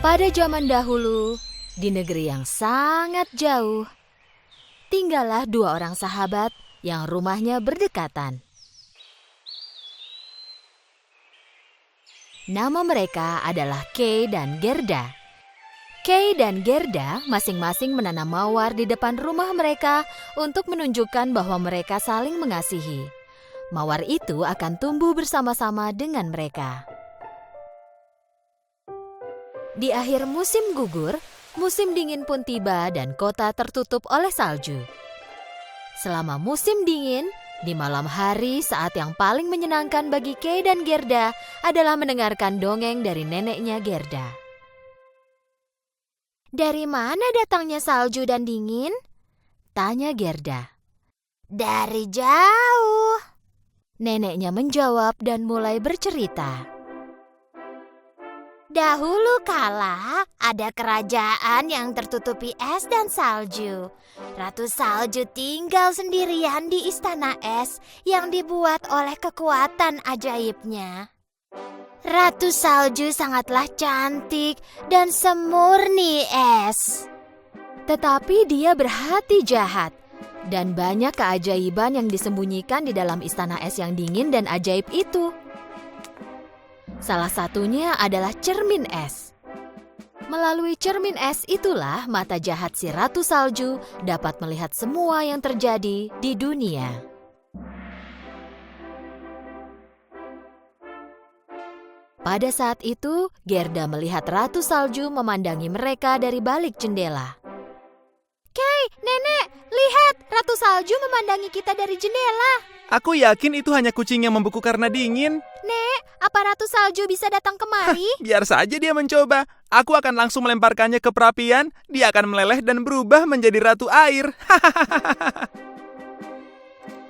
Pada zaman dahulu, di negeri yang sangat jauh, tinggallah dua orang sahabat yang rumahnya berdekatan. Nama mereka adalah Kay dan Gerda. Kay dan Gerda masing-masing menanam mawar di depan rumah mereka untuk menunjukkan bahwa mereka saling mengasihi. Mawar itu akan tumbuh bersama-sama dengan mereka. Di akhir musim gugur, musim dingin pun tiba dan kota tertutup oleh salju. Selama musim dingin, di malam hari saat yang paling menyenangkan bagi Kay dan Gerda adalah mendengarkan dongeng dari neneknya Gerda. "Dari mana datangnya salju dan dingin?" tanya Gerda. "Dari jauh," neneknya menjawab dan mulai bercerita. "Dahulu kala ada kerajaan yang tertutupi es dan salju. Ratu Salju tinggal sendirian di istana es yang dibuat oleh kekuatan ajaibnya. Ratu Salju sangatlah cantik dan semurni es. Tetapi dia berhati jahat dan banyak keajaiban yang disembunyikan di dalam istana es yang dingin dan ajaib itu. Salah satunya adalah cermin es. Melalui cermin es itulah mata jahat si Ratu Salju dapat melihat semua yang terjadi di dunia." Pada saat itu, Gerda melihat Ratu Salju memandangi mereka dari balik jendela. "Kay, nenek, lihat, Ratu Salju memandangi kita dari jendela." Aku yakin itu hanya kucing yang membeku karena dingin. "Nek, apa Ratu Salju bisa datang kemari?" Biar saja dia mencoba. Aku akan langsung melemparkannya ke perapian. Dia akan meleleh dan berubah menjadi ratu air.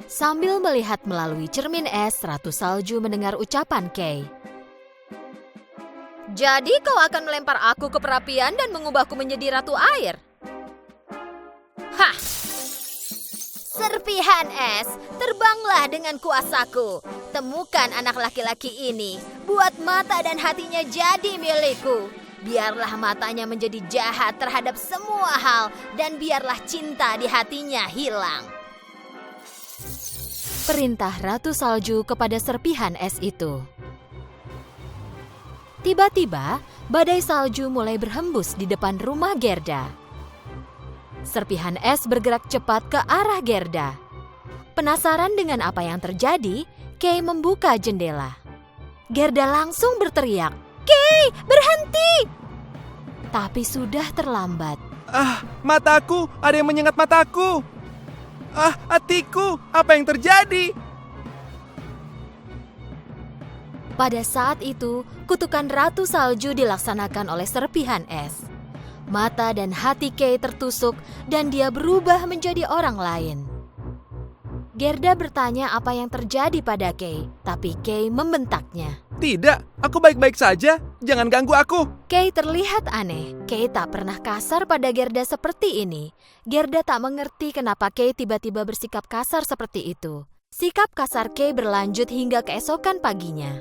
Sambil melihat melalui cermin es, Ratu Salju mendengar ucapan Kay. "Jadi kau akan melempar aku ke perapian dan mengubahku menjadi ratu air?" "Hah! Serpihan es, terbanglah dengan kuasaku. Temukan anak laki-laki ini, buat mata dan hatinya jadi milikku. Biarlah matanya menjadi jahat terhadap semua hal dan biarlah cinta di hatinya hilang." Perintah Ratu Salju kepada serpihan es itu. Tiba-tiba, badai salju mulai berhembus di depan rumah Gerda. Serpihan es bergerak cepat ke arah Gerda. Penasaran dengan apa yang terjadi, Kay membuka jendela. Gerda langsung berteriak, "Kay, berhenti!" Tapi sudah terlambat. Mataku, ada yang menyengat mataku. Hatiku, apa yang terjadi? Pada saat itu, kutukan Ratu Salju dilaksanakan oleh serpihan es. Mata dan hati Kay tertusuk dan dia berubah menjadi orang lain. Gerda bertanya apa yang terjadi pada Kay, tapi Kay membentaknya. Tidak, aku baik-baik saja. Jangan ganggu aku. Kay terlihat aneh. Kay tak pernah kasar pada Gerda seperti ini. Gerda tak mengerti kenapa Kay tiba-tiba bersikap kasar seperti itu. Sikap kasar Kay berlanjut hingga keesokan paginya.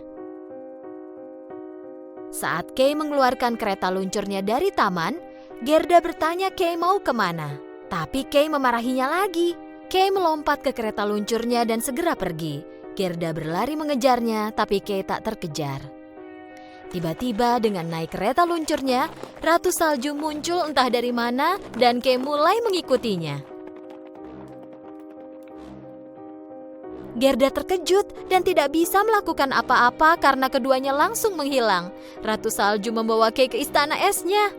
Saat Kay mengeluarkan kereta luncurnya dari taman, Gerda bertanya Kay mau kemana. Tapi Kay memarahinya lagi. Kay melompat ke kereta luncurnya dan segera pergi. Gerda berlari mengejarnya, tapi Kay tak terkejar. Tiba-tiba dengan naik kereta luncurnya, Ratu Salju muncul entah dari mana dan Kay mulai mengikutinya. Gerda terkejut dan tidak bisa melakukan apa-apa karena keduanya langsung menghilang. Ratu Salju membawa Kay ke istana esnya.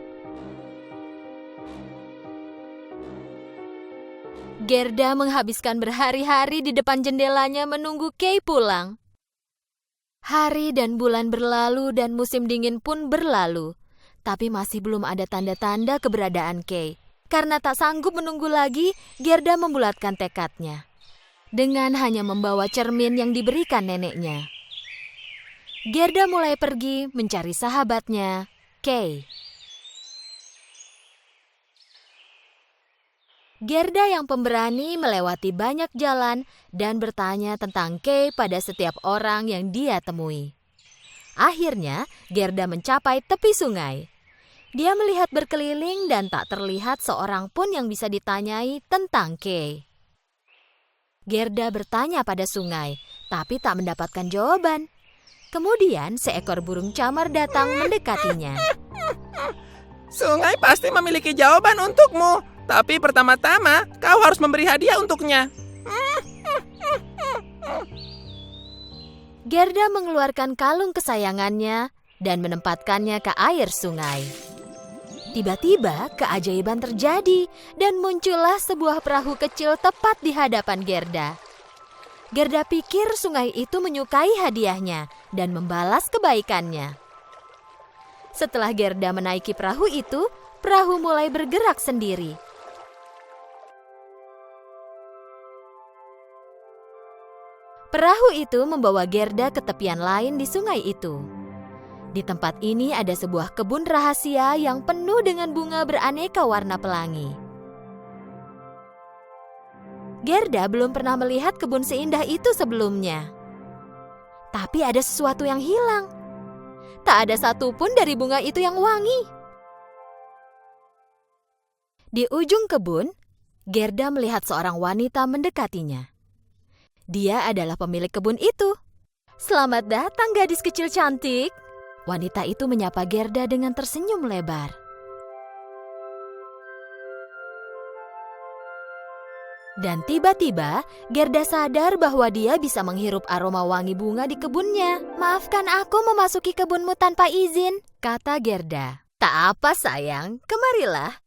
Gerda menghabiskan berhari-hari di depan jendelanya menunggu Kay pulang. Hari dan bulan berlalu dan musim dingin pun berlalu. Tapi masih belum ada tanda-tanda keberadaan Kay. Karena tak sanggup menunggu lagi, Gerda membulatkan tekadnya. Dengan hanya membawa cermin yang diberikan neneknya. Gerda mulai pergi mencari sahabatnya, Kay. Gerda yang pemberani melewati banyak jalan dan bertanya tentang Kay pada setiap orang yang dia temui. Akhirnya, Gerda mencapai tepi sungai. Dia melihat berkeliling dan tak terlihat seorang pun yang bisa ditanyai tentang Kay. Gerda bertanya pada sungai, tapi tak mendapatkan jawaban. Kemudian seekor burung camar datang mendekatinya. Sungai pasti memiliki jawaban untukmu, tapi pertama-tama kau harus memberi hadiah untuknya. Gerda mengeluarkan kalung kesayangannya dan menempatkannya ke air sungai. Tiba-tiba keajaiban terjadi dan muncullah sebuah perahu kecil tepat di hadapan Gerda. Gerda pikir sungai itu menyukai hadiahnya dan membalas kebaikannya. Setelah Gerda menaiki perahu itu, perahu mulai bergerak sendiri. Perahu itu membawa Gerda ke tepian lain di sungai itu. Di tempat ini ada sebuah kebun rahasia yang penuh dengan bunga beraneka warna pelangi. Gerda belum pernah melihat kebun seindah itu sebelumnya. Tapi ada sesuatu yang hilang. Tak ada satupun dari bunga itu yang wangi. Di ujung kebun, Gerda melihat seorang wanita mendekatinya. Dia adalah pemilik kebun itu. "Selamat datang, gadis kecil cantik." Wanita itu menyapa Gerda dengan tersenyum lebar. Dan tiba-tiba, Gerda sadar bahwa dia bisa menghirup aroma wangi bunga di kebunnya. "Maafkan aku memasuki kebunmu tanpa izin," kata Gerda. "Tak apa sayang, kemarilah.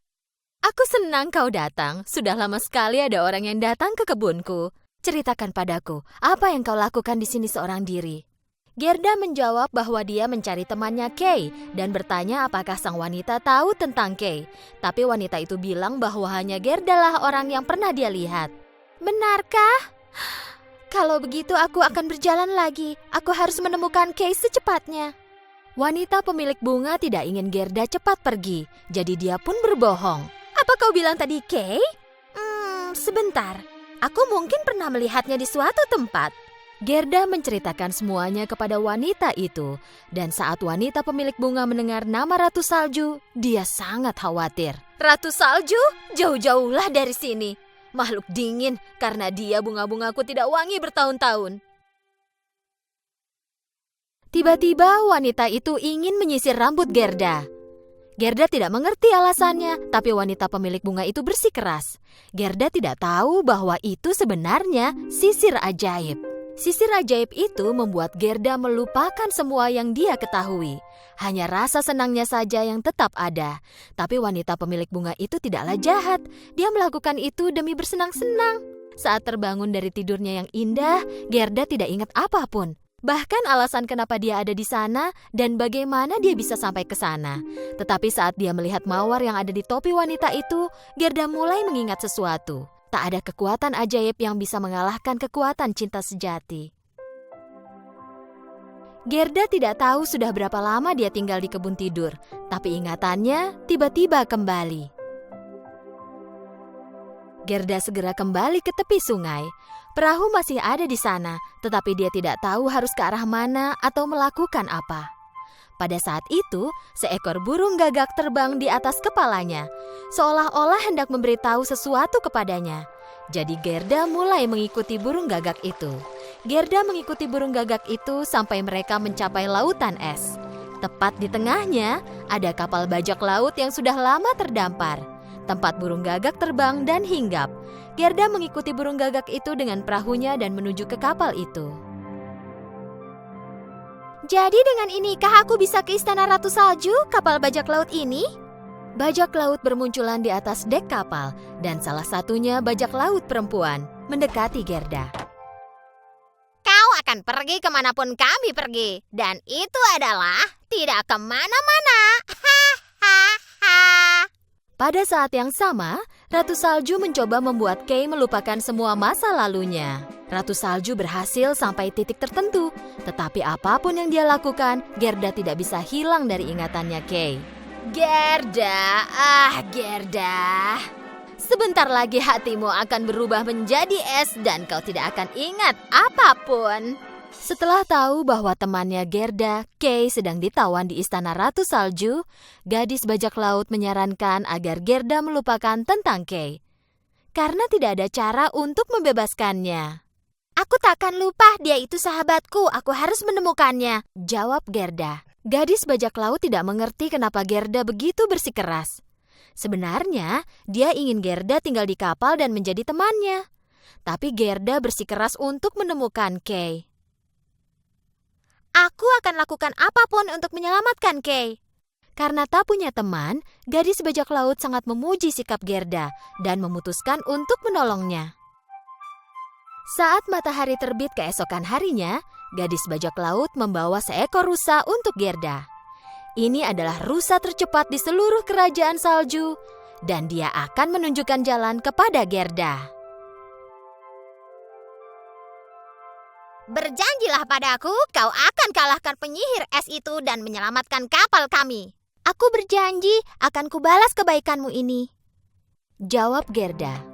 Aku senang kau datang. Sudah lama sekali ada orang yang datang ke kebunku. Ceritakan padaku, apa yang kau lakukan di sini seorang diri?" Gerda menjawab bahwa dia mencari temannya Kay dan bertanya apakah sang wanita tahu tentang Kay. Tapi wanita itu bilang bahwa hanya Gerda lah orang yang pernah dia lihat. "Benarkah? Kalau begitu aku akan berjalan lagi. Aku harus menemukan Kay secepatnya." Wanita pemilik bunga tidak ingin Gerda cepat pergi, jadi dia pun berbohong. "Apa kau bilang tadi Kay?" Sebentar. Aku mungkin pernah melihatnya di suatu tempat." Gerda menceritakan semuanya kepada wanita itu, dan saat wanita pemilik bunga mendengar nama Ratu Salju, dia sangat khawatir. "Ratu Salju? Jauh-jauhlah dari sini. Makhluk dingin, karena dia bunga-bungaku tidak wangi bertahun-tahun." Tiba-tiba wanita itu ingin menyisir rambut Gerda. Gerda tidak mengerti alasannya, tapi wanita pemilik bunga itu bersikeras. Gerda tidak tahu bahwa itu sebenarnya sisir ajaib. Sisir ajaib itu membuat Gerda melupakan semua yang dia ketahui. Hanya rasa senangnya saja yang tetap ada. Tapi wanita pemilik bunga itu tidaklah jahat. Dia melakukan itu demi bersenang-senang. Saat terbangun dari tidurnya yang indah, Gerda tidak ingat apapun. Bahkan alasan kenapa dia ada di sana dan bagaimana dia bisa sampai ke sana. Tetapi saat dia melihat mawar yang ada di topi wanita itu, Gerda mulai mengingat sesuatu. Tak ada kekuatan ajaib yang bisa mengalahkan kekuatan cinta sejati. Gerda tidak tahu sudah berapa lama dia tinggal di kebun tidur, tapi ingatannya tiba-tiba kembali. Gerda segera kembali ke tepi sungai. Perahu masih ada di sana, tetapi dia tidak tahu harus ke arah mana atau melakukan apa. Pada saat itu, seekor burung gagak terbang di atas kepalanya, seolah-olah hendak memberitahu sesuatu kepadanya. Jadi Gerda mulai mengikuti burung gagak itu. Gerda mengikuti burung gagak itu sampai mereka mencapai lautan es. Tepat di tengahnya, ada kapal bajak laut yang sudah lama terdampar. Tempat burung gagak terbang dan hinggap. Gerda mengikuti burung gagak itu dengan perahunya dan menuju ke kapal itu. "Jadi dengan inikah aku bisa ke istana Ratu Salju, kapal bajak laut ini?" Bajak laut bermunculan di atas dek kapal, dan salah satunya bajak laut perempuan mendekati Gerda. "Kau akan pergi kemanapun kami pergi, dan itu adalah tidak kemana-mana." Pada saat yang sama, Ratu Salju mencoba membuat Kay melupakan semua masa lalunya. Ratu Salju berhasil sampai titik tertentu, tetapi apapun yang dia lakukan, Gerda tidak bisa hilang dari ingatannya Kay. Gerda, Gerda. Sebentar lagi hatimu akan berubah menjadi es dan kau tidak akan ingat apapun. Setelah tahu bahwa temannya Gerda, Kay, sedang ditawan di istana Ratu Salju, gadis bajak laut menyarankan agar Gerda melupakan tentang Kay. Karena tidak ada cara untuk membebaskannya. Aku takkan lupa, dia itu sahabatku, aku harus menemukannya, jawab Gerda. Gadis bajak laut tidak mengerti kenapa Gerda begitu bersikeras. Sebenarnya, dia ingin Gerda tinggal di kapal dan menjadi temannya. Tapi Gerda bersikeras untuk menemukan Kay. Aku akan lakukan apapun untuk menyelamatkan Kay. Karena tak punya teman, gadis bajak laut sangat memuji sikap Gerda dan memutuskan untuk menolongnya. Saat matahari terbit keesokan harinya, gadis bajak laut membawa seekor rusa untuk Gerda. Ini adalah rusa tercepat di seluruh kerajaan salju, dan dia akan menunjukkan jalan kepada Gerda. Berjanjilah padaku, kau akan kalahkan penyihir es itu dan menyelamatkan kapal kami. Aku berjanji akan kubalas kebaikanmu ini, jawab Gerda.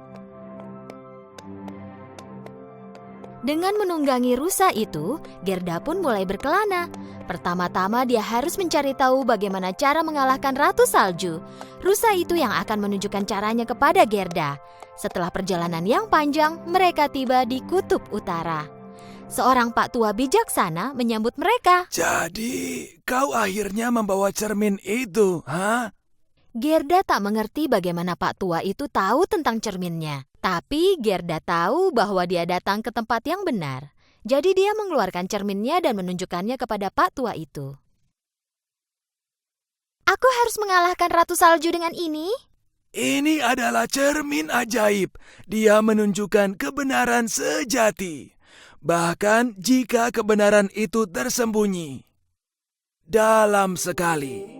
Dengan menunggangi rusa itu, Gerda pun mulai berkelana. Pertama-tama dia harus mencari tahu bagaimana cara mengalahkan Ratu Salju. Rusa itu yang akan menunjukkan caranya kepada Gerda. Setelah perjalanan yang panjang, mereka tiba di Kutub Utara. Seorang pak tua bijaksana menyambut mereka. Jadi, kau akhirnya membawa cermin itu, ha? Gerda tak mengerti bagaimana pak tua itu tahu tentang cerminnya. Tapi Gerda tahu bahwa dia datang ke tempat yang benar. Jadi dia mengeluarkan cerminnya dan menunjukkannya kepada pak tua itu. Aku harus mengalahkan Ratu Salju dengan ini? Ini adalah cermin ajaib. Dia menunjukkan kebenaran sejati. Bahkan jika kebenaran itu tersembunyi dalam sekali.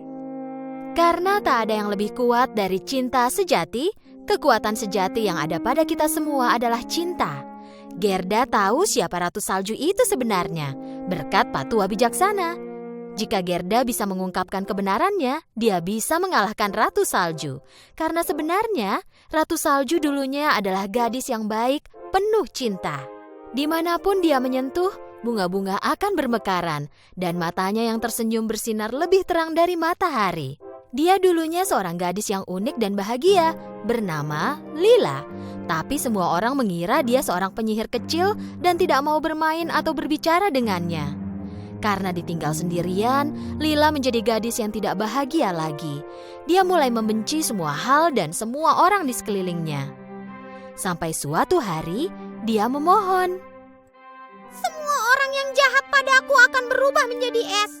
Karena tak ada yang lebih kuat dari cinta sejati, kekuatan sejati yang ada pada kita semua adalah cinta. Gerda tahu siapa Ratu Salju itu sebenarnya, berkat Pak Tua bijaksana. Jika Gerda bisa mengungkapkan kebenarannya, dia bisa mengalahkan Ratu Salju. Karena sebenarnya, Ratu Salju dulunya adalah gadis yang baik, penuh cinta. Dimanapun dia menyentuh, bunga-bunga akan bermekaran, dan matanya yang tersenyum bersinar lebih terang dari matahari. Dia dulunya seorang gadis yang unik dan bahagia, bernama Lila. Tapi semua orang mengira dia seorang penyihir kecil dan tidak mau bermain atau berbicara dengannya. Karena ditinggal sendirian, Lila menjadi gadis yang tidak bahagia lagi. Dia mulai membenci semua hal dan semua orang di sekelilingnya. Sampai suatu hari, dia memohon. Semua orang yang jahat padaku akan berubah menjadi es.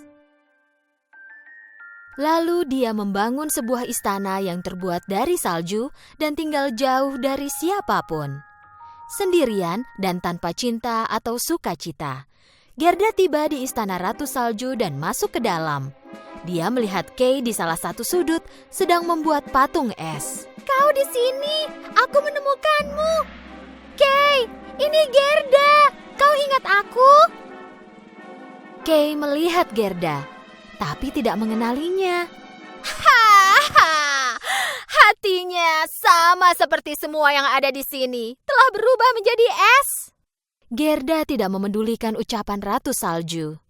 Lalu dia membangun sebuah istana yang terbuat dari salju dan tinggal jauh dari siapapun. Sendirian dan tanpa cinta atau sukacita. Gerda tiba di istana Ratu Salju dan masuk ke dalam. Dia melihat Kay di salah satu sudut sedang membuat patung es. Kau di sini, aku menemukanmu. Kay, ini Gerda. Kau ingat aku? Kay melihat Gerda, tapi tidak mengenalinya. Hahaha, hatinya sama seperti semua yang ada di sini, telah berubah menjadi es. Gerda tidak memedulikan ucapan Ratu Salju.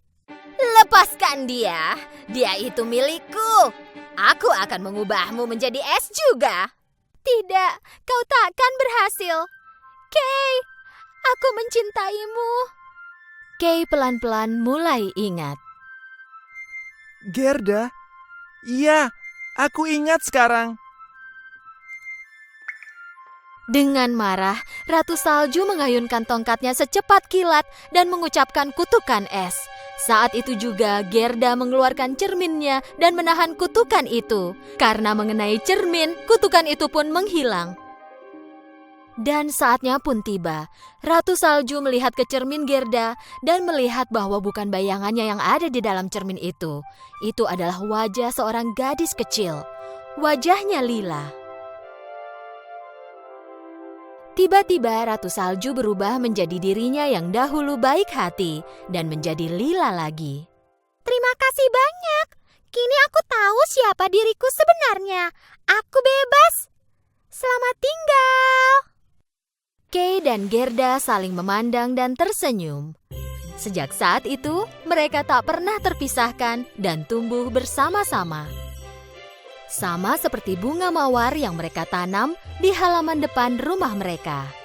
Lepaskan dia, dia itu milikku. Aku akan mengubahmu menjadi es juga. Tidak, kau takkan berhasil. Kay, aku mencintaimu. Kay pelan-pelan mulai ingat. Gerda? Iya, aku ingat sekarang. Dengan marah, Ratu Salju mengayunkan tongkatnya secepat kilat dan mengucapkan kutukan es. Saat itu juga Gerda mengeluarkan cerminnya dan menahan kutukan itu. Karena mengenai cermin, kutukan itu pun menghilang. Dan saatnya pun tiba. Ratu Salju melihat ke cermin Gerda dan melihat bahwa bukan bayangannya yang ada di dalam cermin itu. Itu adalah wajah seorang gadis kecil. Wajahnya Lila. Tiba-tiba Ratu Salju berubah menjadi dirinya yang dahulu baik hati dan menjadi Lila lagi. Terima kasih banyak. Kini aku tahu siapa diriku sebenarnya. Aku bebas. Selamat tinggal. Kay dan Gerda saling memandang dan tersenyum. Sejak saat itu, mereka tak pernah terpisahkan dan tumbuh bersama-sama. Sama seperti bunga mawar yang mereka tanam di halaman depan rumah mereka.